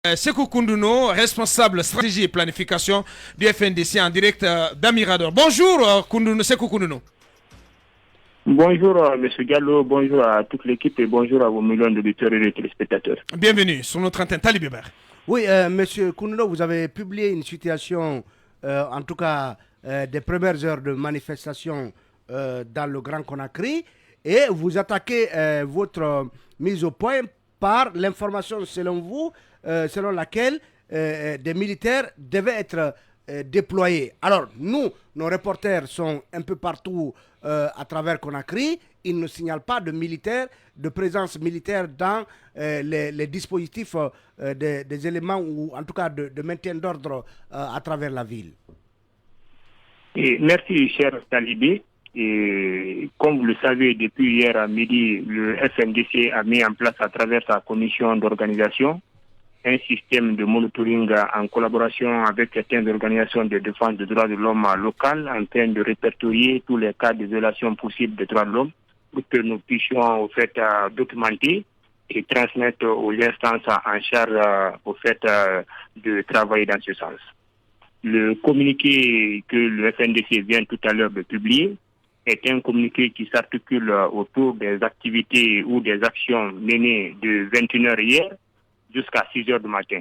Sekou Koundouno, responsable stratégie et planification du FNDC en direct d'Amirador. Bonjour Sekou Koundouno. Bonjour M. Gallo, bonjour à toute l'équipe et bonjour à vos millions d'auditeurs et de téléspectateurs. Bienvenue sur notre antenne Talibéber. Oui, Monsieur Koundouno, vous avez publié une situation, en tout cas des premières heures de manifestation dans le Grand Conakry et vous attaquez votre mise au point par l'information selon vous, selon laquelle des militaires devaient être déployés. Alors, nous, nos reporters sont un peu partout à travers Conakry. Ils ne signalent pas de militaires, de présence militaire dans les dispositifs des éléments ou en tout cas de maintien d'ordre à travers la ville. Et merci, cher Talibé. Et comme vous le savez, depuis hier à midi, le FNDC a mis en place à travers sa commission d'organisation un système de monitoring en collaboration avec certaines organisations de défense des droits de l'homme locales en train de répertorier tous les cas de violation possibles des droits de l'homme pour que nous puissions au fait documenter et transmettre aux instances en charge au fait de travailler dans ce sens. Le communiqué que le FNDC vient tout à l'heure de publier est un communiqué qui s'articule autour des activités ou des actions menées de 21h hier jusqu'à 6h du matin.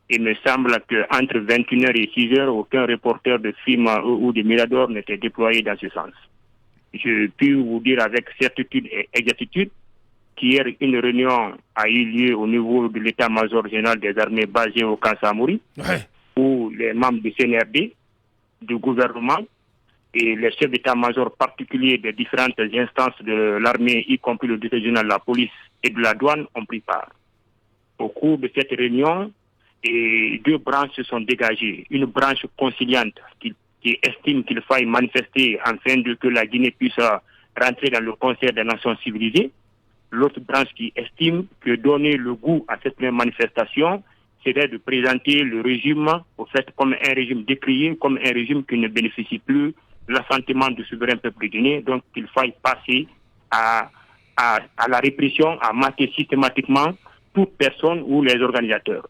Il me semble qu'entre 21h et 6h, aucun reporter de film ou de Mirador n'était déployé dans ce sens. Je puis vous dire avec certitude et exactitude qu'hier, une réunion a eu lieu au niveau de l'état-major général des armées basé au camp Samouri, où les membres du CNRD, du gouvernement, et les chefs d'état-major particuliers des différentes instances de l'armée, y compris le directeur général de la police et de la douane, ont pris part. Au cours de cette réunion, deux branches se sont dégagées. Une branche conciliante qui estime qu'il faille manifester afin que la Guinée puisse rentrer dans le concert des nations civilisées. L'autre branche qui estime que donner le goût à cette même manifestation, c'est de présenter le régime au fait comme un régime décrié, comme un régime qui ne bénéficie plus de l'assentiment du souverain peuple guinéen. Donc il faille passer à la répression, à mater systématiquement toute personne ou les organisateurs.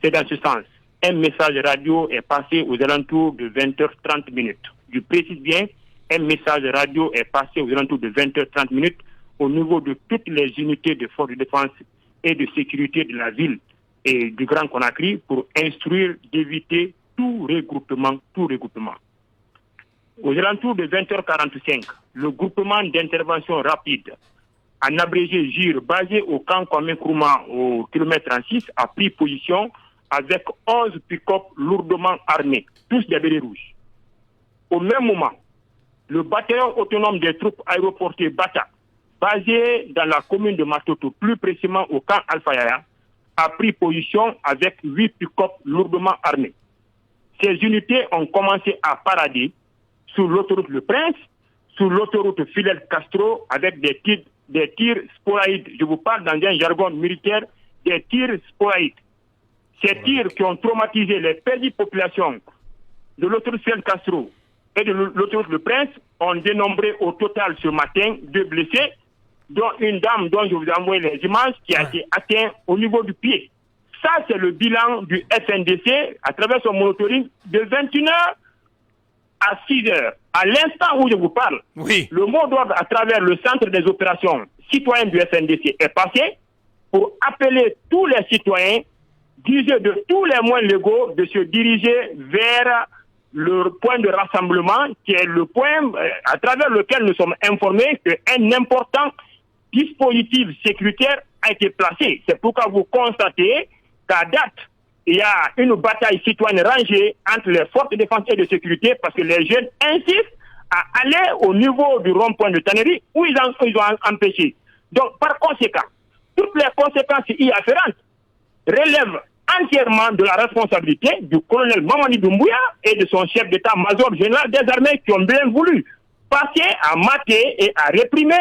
C'est dans ce sens. Un message radio est passé aux alentours de 20h30. Je précise bien, un message radio est passé aux alentours de 20h30 au niveau de toutes les unités de forces de défense et de sécurité de la ville et du Grand Conakry pour instruire d'éviter tout regroupement. Aux alentours de 20h45, le groupement d'intervention rapide, en abrégé GIR, basé au camp Kwame Nkrumah au kilomètre 36, a pris position avec 11 pick-up lourdement armés, tous des bérets rouges. Au même moment, le bataillon autonome des troupes aéroportées Bata, basé dans la commune de Matoto, plus précisément au camp Alpha Yaya, a pris position avec 8 pick-up lourdement armés. Ces unités ont commencé à parader sur l'autoroute Le Prince, sur l'autoroute Fidel Castro, avec des tirs sporadiques. Je vous parle dans un jargon militaire, des tirs sporadiques. Ces tirs qui ont traumatisé les petites populations de l'autoroute Fidel Castro et de l'autoroute Le Prince ont dénombré au total ce matin 2 blessés, dont une dame dont je vous ai envoyé les images qui a été atteinte au niveau du pied. Ça, c'est le bilan du FNDC à travers son monitoring de 21h à 6h. À l'instant où je vous parle, le mot d'ordre à travers le centre des opérations citoyennes du FNDC est passé pour appeler tous les citoyens d'user de tous les moyens légaux de se diriger vers le point de rassemblement qui est le point à travers lequel nous sommes informés qu'un important dispositif sécuritaire a été placé. C'est pourquoi vous constatez qu'à date, il y a une bataille citoyenne rangée entre les forces de défense et de sécurité parce que les jeunes insistent à aller au niveau du rond-point de Tannery où ils ont empêché. Donc, par conséquent, toutes les conséquences y afférentes relèvent entièrement de la responsabilité du colonel Mamadi Doumbouya et de son chef d'état-major général des armées qui ont bien voulu passer à mater et à réprimer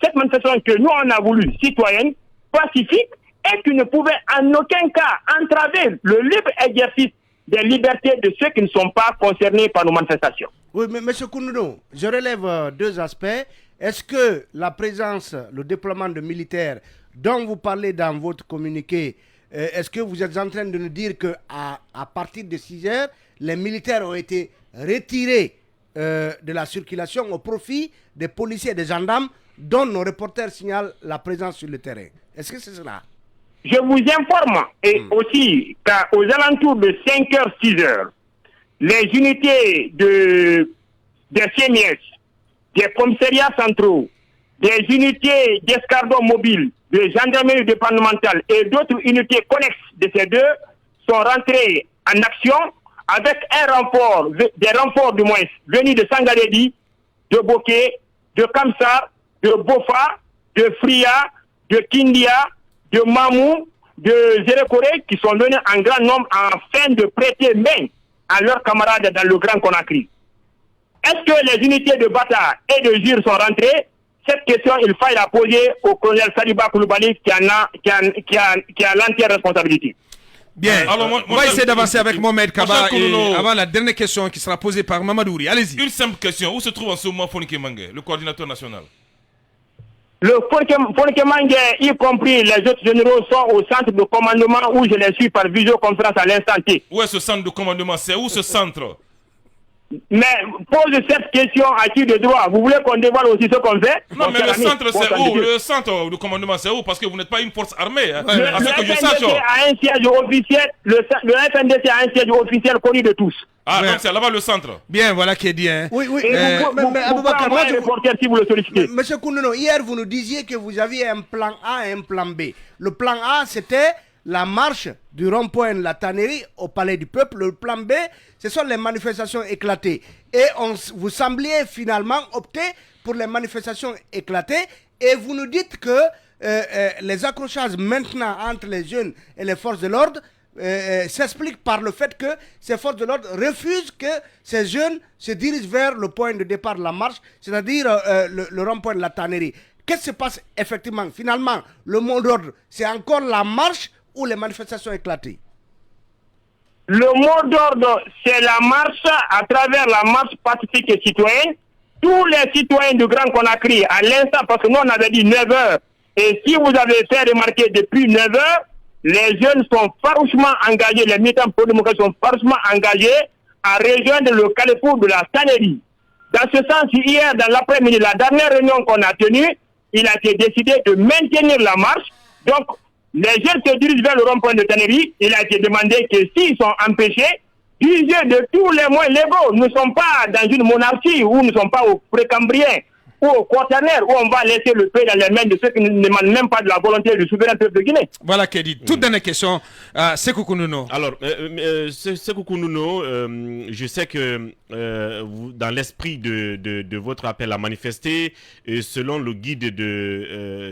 cette manifestation que nous on a voulu citoyenne, pacifique, et qui ne pouvait en aucun cas entraver le libre exercice des libertés de ceux qui ne sont pas concernés par nos manifestations. Oui, mais M. Koundouno, je relève deux aspects. Est-ce que la présence, le déploiement de militaires dont vous parlez dans votre communiqué est-ce que vous êtes en train de nous dire qu'à partir de 6 heures, les militaires ont été retirés de la circulation au profit des policiers et des gendarmes dont nos reporters signalent la présence sur le terrain? Est-ce que c'est cela? Je vous informe et aussi qu'aux alentours de 5h, 6h, les unités des CNS, des commissariats centraux, des unités d'escadron mobile, de gendarmerie départementale et d'autres unités connexes de ces deux sont rentrés en action avec des renforts du moins venus de Sangaredi, de Boké, de Kamsar, de Bofa, de Fria, de Kindia, de Mamou, de Zérekore, qui sont venus en grand nombre afin de prêter main à leurs camarades dans le Grand Conakry. Est-ce que les unités de Bata et de Gir sont rentrées? Cette question, il faut la poser au colonel Saliba Koulibaly qui a l'entière responsabilité. Bien, alors, on va essayer d'avancer avec Mohamed Kaba et avant la dernière question qui sera posée par Mamadouri. Allez-y. Une simple question. Où se trouve en ce moment Fonike Mange, le coordinateur national? Le Fonike Mange, y compris les autres généraux, sont au centre de commandement où je les suis par visioconférence à l'instant T. Où est ce centre de commandement? C'est où ce centre? Mais pose cette question à qui de droit? Vous voulez qu'on dévoile aussi ce qu'on fait? Non, mais le centre, c'est où? Le centre de commandement, c'est où? Parce que vous n'êtes pas une force armée. Hein. Le FNDC a un siège officiel. Le FNDC a un siège officiel connu de tous. Ah, donc c'est là-bas le centre. Bien, voilà qui est dit. Hein. Oui, oui. Mais Aboubacar, si vous le sollicitez. Monsieur Kounouno, hier, vous nous disiez que vous aviez un plan A et un plan B. Le plan A, c'était la marche du rond-point de la tannerie au Palais du Peuple. Le plan B, ce sont les manifestations éclatées. Et vous sembliez finalement opter pour les manifestations éclatées. Et vous nous dites que les accrochages maintenant entre les jeunes et les forces de l'ordre s'expliquent par le fait que ces forces de l'ordre refusent que ces jeunes se dirigent vers le point de départ de la marche, c'est-à-dire le rond-point de la tannerie. Qu'est-ce qui se passe effectivement? Finalement, le mot d'ordre, c'est encore la marche ou les manifestations éclatées? Le mot d'ordre, c'est la marche à travers la marche pacifique et citoyenne. Tous les citoyens du Grand Conakry, à l'instant, parce que nous on avait dit 9h, et si vous avez fait remarquer depuis 9h, les jeunes sont farouchement engagés, les militants pro-démocratie sont farouchement engagés à rejoindre le carrefour de la tannerie. Dans ce sens, hier, dans l'après-midi, la dernière réunion qu'on a tenue, il a été décidé de maintenir la marche. Donc, les jeunes se dirigent vers le rond-point de tannerie. Il a été demandé que s'ils sont empêchés, d'user de tous les moyens légaux. Nous ne sommes pas dans une monarchie où nous ne sommes pas au précambrien ou au quaternaire où on va laisser le pays dans les mains de ceux qui ne demandent même pas de la volonté du souverain peuple de Guinée. Voilà qui est dit. Toute dernière question, Sékou Kounouno. Alors, Sékou Kounouno, je sais que dans l'esprit de votre appel à manifester, selon le guide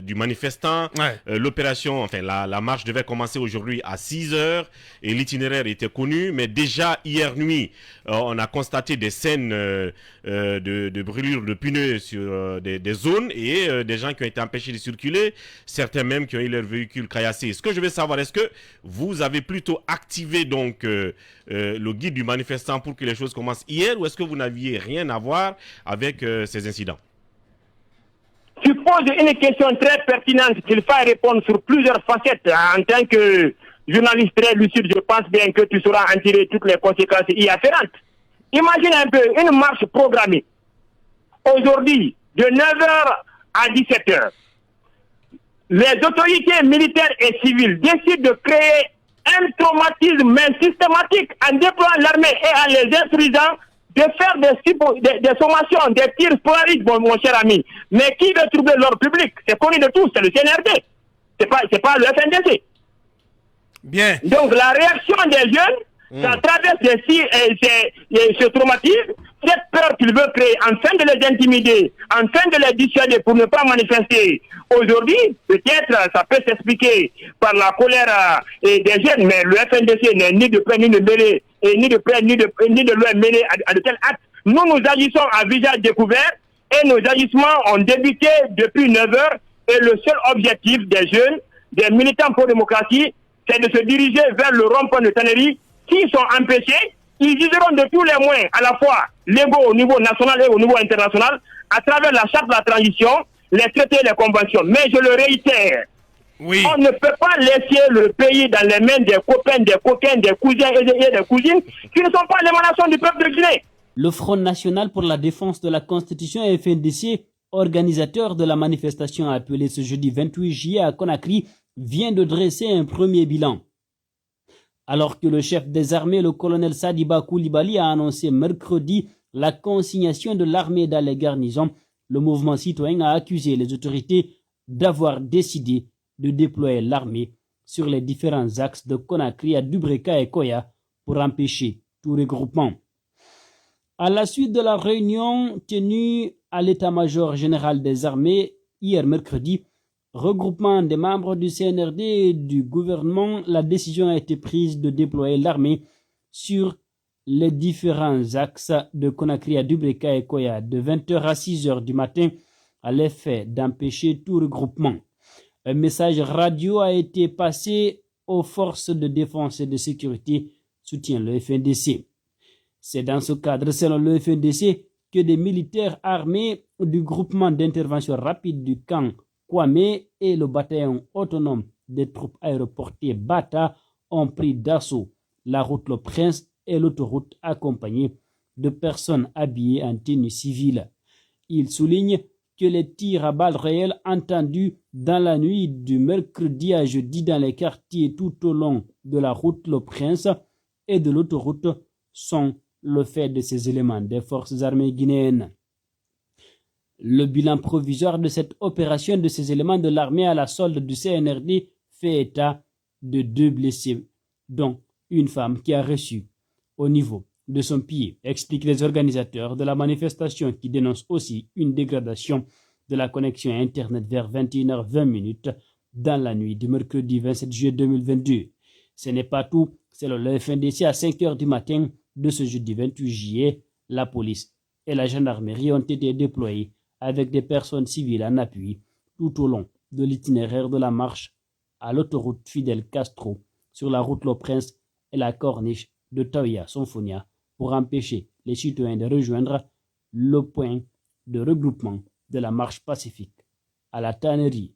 du manifestant, l'opération, enfin la marche devait commencer aujourd'hui à 6h et l'itinéraire était connu, mais déjà hier nuit, on a constaté des scènes de brûlure de pneus sur des zones et des gens qui ont été empêchés de circuler, certains même qui ont eu leur véhicule caillassé. Ce que je veux savoir, est-ce que vous avez plutôt activé donc le guide du manifestant pour que les choses commencent hier ou est-ce que vous n'aviez rien à voir avec ces incidents? Tu poses une question très pertinente qu'il faut répondre sur plusieurs facettes. En tant que journaliste très lucide, je pense bien que tu sauras en tirer toutes les conséquences y afférentes. Imagine un peu une marche programmée. Aujourd'hui, de 9h à 17h, les autorités militaires et civiles décident de créer un traumatisme systématique en déployant l'armée et en les instruisant de faire des sommations, des tirs sporadiques, mon cher ami. Mais qui veut troubler l'ordre public? C'est connu de tous, c'est le CNRD. C'est pas le FNDC. Bien. Donc la réaction des jeunes, ça traverse ce traumatisme, cette peur qu'il veut créer, afin de les intimider, afin de les dissuader pour ne pas manifester. Aujourd'hui, peut-être ça peut s'expliquer par la colère des jeunes, mais le FNDC n'est ni de près ni de mêlé, et ni de près ni de loin mêlé à de tels actes. Nous agissons à visage découvert et nos agissements ont débuté depuis 9h et le seul objectif des jeunes, des militants pour la démocratie, c'est de se diriger vers le rond-point de tannerie. S'ils sont empêchés, ils useront de tous les moyens, à la fois légaux au niveau national et au niveau international, à travers la charte de la transition, les traités et les conventions. Mais je le réitère, Oui. On ne peut pas laisser le pays dans les mains des copains, des coquins, des cousins et des cousines qui ne sont pas l'émanation du peuple de Guinée. Le Front National pour la Défense de la Constitution FNDC, organisateur de la manifestation appelée ce jeudi 28 juillet à Conakry, vient de dresser un premier bilan. Alors que le chef des armées, le colonel Sadiba Koulibaly, a annoncé mercredi la consignation de l'armée dans les garnisons, le mouvement citoyen a accusé les autorités d'avoir décidé de déployer l'armée sur les différents axes de Conakry à Dubreka et Koya pour empêcher tout regroupement. À la suite de la réunion tenue à l'état-major général des armées hier mercredi, regroupement des membres du CNRD et du gouvernement, la décision a été prise de déployer l'armée sur les différents axes de Conakry à Dubreka et Koya de 20h à 6h du matin à l'effet d'empêcher tout regroupement. Un message radio a été passé aux forces de défense et de sécurité, soutient le FNDC. C'est dans ce cadre, selon le FNDC, que des militaires armés du groupement d'intervention rapide du camp Kwame et le bataillon autonome des troupes aéroportées Bata ont pris d'assaut la route Le Prince et l'autoroute accompagnée de personnes habillées en tenue civile. Il souligne que les tirs à balles réelles entendus dans la nuit du mercredi à jeudi dans les quartiers tout au long de la route Le Prince et de l'autoroute sont le fait de ces éléments des forces armées guinéennes. Le bilan provisoire de cette opération de ces éléments de l'armée à la solde du CNRD fait état de 2 blessés, dont une femme qui a reçu au niveau de son pied, expliquent les organisateurs de la manifestation qui dénoncent aussi une dégradation de la connexion Internet vers 21h20 dans la nuit du mercredi 27 juillet 2022. Ce n'est pas tout, selon le FNDC, à 5h du matin de ce jeudi 28 juillet, la police et la gendarmerie ont été déployés avec des personnes civiles en appui tout au long de l'itinéraire de la marche à l'autoroute Fidel Castro sur la route Le Prince et la corniche de Taouya-Sonfonia pour empêcher les citoyens de rejoindre le point de regroupement de la marche pacifique à la tannerie